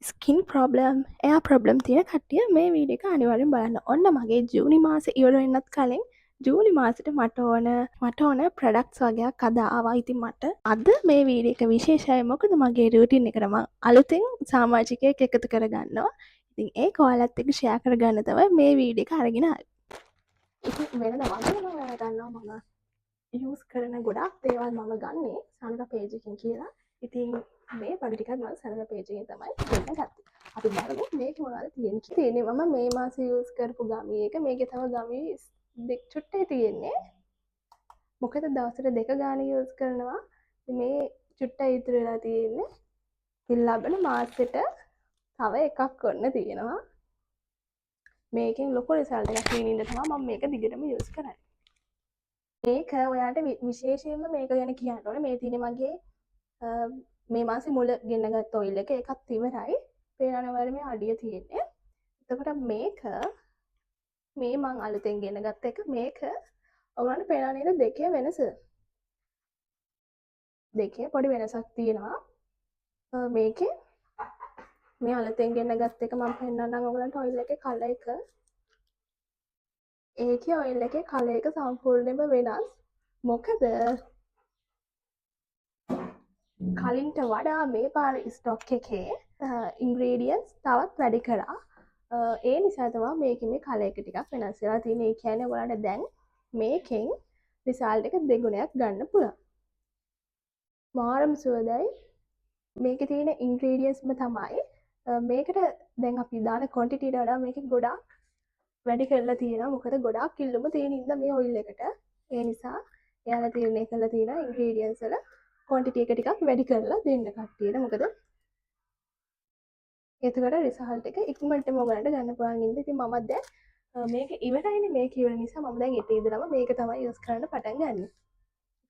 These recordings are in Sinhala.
ස්කින් ප්‍රොබ්ලම් එයා ප්‍රොබ්ලම් තියෙන කට්ටිය මේ වීඩියෝ එක අනිවාර්යෙන් බලන්න. ඔන්න මගේ ජූනි මාසේ ඉවර වෙන්නත් කලින් ජූනි මාසෙට මට ඕන ප්‍රොඩක්ට්ස් වගේක් අද ආවා. ඉතින් මට අද මේ වීඩියෝ එක විශේෂයි. මොකද මගේ රූටින් එකට මම අලුතෙන් සමාජිකයෙක් එකතු කරගන්නවා. ඉතින් ඒක ඔයාලත් එක්ක ෂෙයා කරගන්න තමයි මේ වීඩියෝ එක අරගෙන ආවේ. ඉතින් වෙනදා වගේ මම ගන්නවා මම යූස් කරන ගොඩක් දේවල් මම ගන්නේ සනර පේජ් එකකින් කියලා. ඉතින් මේ බඩු ටිකක් මම සනර පේජ් එකෙන් තමයි දෙන්න ගත්තේ. අපි බලමු මේක මොනවද තියෙන්නේ. මම මේ මාසේ යූස් කරපු ගමී එක මේකේ තව ගමී දෙක චුට්ටේ තියෙන්නේ. මොකද දවසට දෙක ගාන යූස් කරනවා. මේ චුට්ටයි ඉතුරු වෙලා තියෙන්නේ. ඉතින් ලබන මාසෙට තව එකක් ඔන්න තියෙනවා. මේකෙන් ලොකු රිසල්ට් එකක් වෙනින්න තමයි මම මේක දිගටම යූස් කරන්නේ. මේක ඔයාට විශේෂයෙන්ම මේක ගැන කියන්න ඕනේ. මේ තියෙන්නේ මගේ මේ මාසේ මුල ගෙන්නගත්ත ඔයිල් එක. ඒකත් ඉවරයි. පේනවනේ ඔයාලා මේ අඩිය තියෙන්නේ. එතකොට මේක මේ මං අලුතෙන් ගෙනගත්ත එක මේක ඔයාලට පේනව නේද දෙකේ වෙනස? දෙකේ පොඩි වෙනසක් තියෙනවා. මේකේ මේ අලුතෙන් ගෙනගත්ත එක මම පෙන්නන්නම් ඔයගලන්ට ඔයිල් එකේ කලර් එක. ඒකේ ඔයිල් එකේ කලර් එක සම්පූර්ණයෙන්ම වෙනස්. මොකද කලින්ට වඩා මේ පාර ස්ටොක් එකේ ඉන්ග්‍රීඩියන්ට්ස් තවත් වැඩි කරා. ඒ නිසා තමයි මේකේ මේ කලර් එක ටිකක් වෙනස් වෙලා තියෙන්නේ. ඒ කියන්නේ ඔයාලට දැන් මේකෙන් රිසල්ට් එක දෙගුණයක් ගන්න පුළුවන්. මාරම සුවදයි. මේකේ තියෙන ඉන්ග්‍රීඩියන්ට්ස්ම තමයි මේකට දැන් අපි දාන ක්වොන්ටිටියට වඩා මේකේ ගොඩාක් වැඩි කරලා තියෙනවා. මොකද ගොඩාක් කිල්ලුම තියෙන ඉඳ මේ ඔයිල් එකට. ඒ නිසා එයාලා තීරණය කරලා තියෙනවා ඉන්ග්‍රීඩියන්ට්ස් වල ක්වොන්ටිටි එක ටිකක් වැඩි කරලා දෙන්න කට්ටියට. මොකද එතකොට රිසල්ට් එක ඉක්මනටම ඔයාලට ගන්න පුළුවන් ඉඳ. ඉතින් මමත් දැන් මේක ඉවරයිනේ. මේක ඉවර නිසා මම දැන් ඊට ඉඳලම මේක තමයි යූස් කරන්න පටන් ගන්න.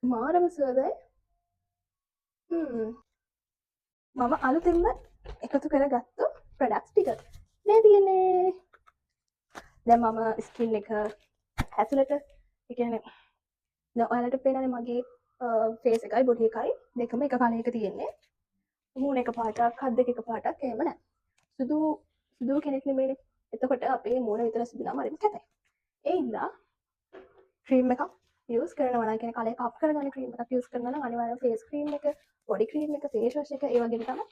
මාරම සුවදයි. මම අලුතෙන්ම එකතු කරගත්තු ප්‍රොඩක්ට්ස් ටික මේ තියෙන්නේ. දැන් මම ස්කින් එක ඇතුළට ඒ කියන්නේ දැන් ඔයාලට පේනනේ මගේ ෆේස් එකයි බොඩි එකයි දෙකම එක කලයක තියෙන්නේ. මූණ එක පාටක් හත් දෙක එක පාටක් එහෙම නැහැ. සුදු කෙනෙක් නෙමෙයිනේ. එතකොට අපේ මූණ විතර සුදු නම් හරිම කැතයි. ඒ හින්දා ක්‍රීම් එකක් යූස් කරනවා නම් කියන්නේ කලේ අප් කරගන්න ක්‍රීම් එකක් යූස් කරනවා නම් අනිවාර්යයෙන් ෆේස් ක්‍රීම් එක, බොඩි ක්‍රීම් එක, ෆේස් වොෂ් එක ඒ වගේම තමයි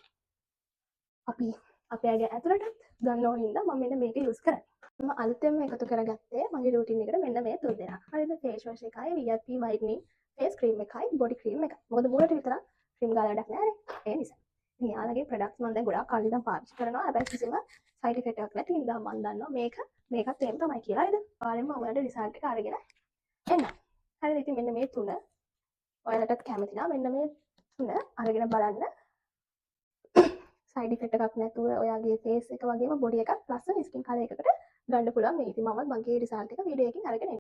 අපි අපේ ඇඟ ඇතුළටත් ගන්න ඕන හින්දා මම මෙන්න මේක යූස් කරන්නේ. මම අලුතෙන්ම එකතු කරගත්තේ මගේ රූටින් එකට මෙන්න මේ තුන් දෙනා. හරිද? ෆේස් වොෂ් එකයි, VIP whitening ෆේස් ක්‍රීම් එකයි, බොඩි ක්‍රීම් එකයි. මොකද මූණට විතරක් ක්‍රීම් ගාලා වැඩක් නැහැ නේ. ඒ නිසා. ඉතින් යාළගේ ප්‍රොඩක්ට්ස් මම දැන් ගොඩාක් කල් ඉඳන් පාවිච්චි කරනවා. හැබැයි කිසිම සයිඩ් ඉෆෙක්ට් එකක් නැති නිසා මම දන්නවා මේකත් එහෙම තමයි කියලා. නේද? ඔයාලම ඔයාලට රිසල්ට් එක අරගෙන එන්න. හරිද? ඉතින් මෙන්න මේ තුන ඔයාලටත් කැමති නම් මෙන්න මේ තුන අරගෙන බලන්න. සයිඩ් ඉෆෙක්ට් එකක් නැතුව ඔයාගේ ෆේස් එක වගේම බොඩි එකත් ලස්සන ස්කින් කලර් එකකට ගන්න පුළුවන්. මේ ඉතින් මම මගේ රිසල්ට් එක වීඩියෝ එකකින් අරගෙන